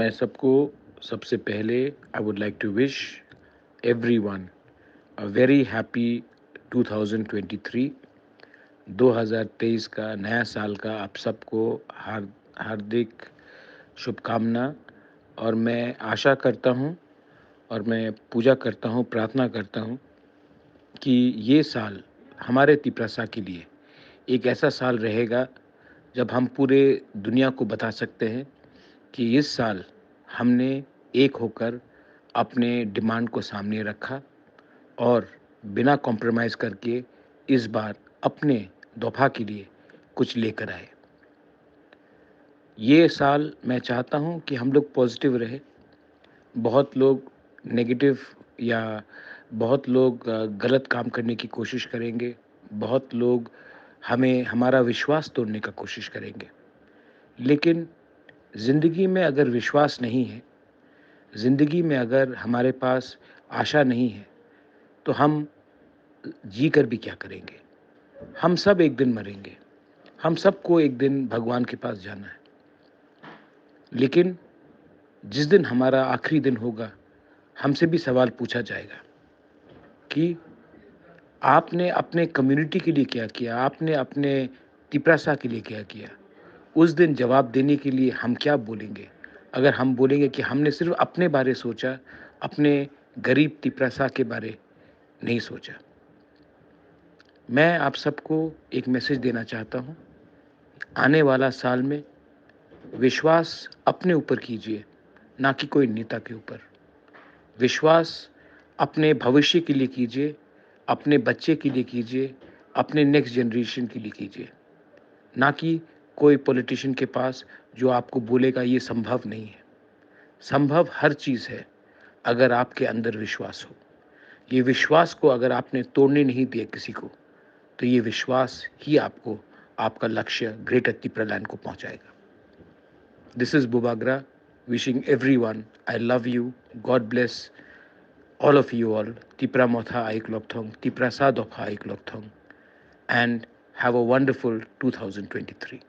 मैं सबको सबसे पहले I would like to wish everyone a very happy 2023। 2023 का नया साल का आप सबको हार्दिक शुभकामना। और मैं आशा करता हूँ और मैं पूजा करता हूँ, प्रार्थना करता हूँ कि ये साल हमारे तिप्रासा के लिए एक ऐसा साल रहेगा जब हम पूरे दुनिया को बता सकते हैं कि इस साल हमने एक होकर अपने डिमांड को सामने रखा और बिना कॉम्प्रोमाइज़ करके इस बार अपने दफ़ा के लिए कुछ लेकर आए। ये साल मैं चाहता हूँ कि हम लोग पॉजिटिव रहें। बहुत लोग नेगेटिव या बहुत लोग गलत काम करने की कोशिश करेंगे। बहुत लोग हमें हमारा विश्वास तोड़ने का कोशिश करेंगे। लेकिन ज़िंदगी में अगर विश्वास नहीं है, ज़िंदगी में अगर हमारे पास आशा नहीं है, तो हम जी कर भी क्या करेंगे? हम सब एक दिन मरेंगे। हम सबको एक दिन भगवान के पास जाना है। लेकिन जिस दिन हमारा आखिरी दिन होगा, हमसे भी सवाल पूछा जाएगा कि आपने अपने कम्युनिटी के लिए क्या किया? आपने अपने तिप्रासा के लिए क्या किया? उस दिन जवाब देने के लिए हम क्या बोलेंगे? अगर हम बोलेंगे कि हमने सिर्फ़ अपने बारे सोचा, अपने गरीब तिप्रासा के बारे नहीं सोचा। मैं आप सबको एक मैसेज देना चाहता हूँ। आने वाला साल में विश्वास अपने ऊपर कीजिए, ना कि कोई नेता के ऊपर। विश्वास अपने भविष्य के लिए कीजिए, अपने बच्चे के लिए कीजिए, अपने नेक्स्ट जनरेशन के लिए कीजिए, ना कि कोई पॉलिटिशियन के पास जो आपको बोलेगा ये संभव नहीं है। संभव हर चीज़ है अगर आपके अंदर विश्वास हो। ये विश्वास को अगर आपने तोड़ने नहीं दिया किसी को, तो ये विश्वास ही आपको आपका लक्ष्य ग्रेटर तिप्रालैंड को पहुंचाएगा। This is Bubagra wishing everyone I love you. God bless all of you all. Tipra Motha Aik Lokthong, Tipra Sa Dokha Aik Lokthong, and have a wonderful 2023.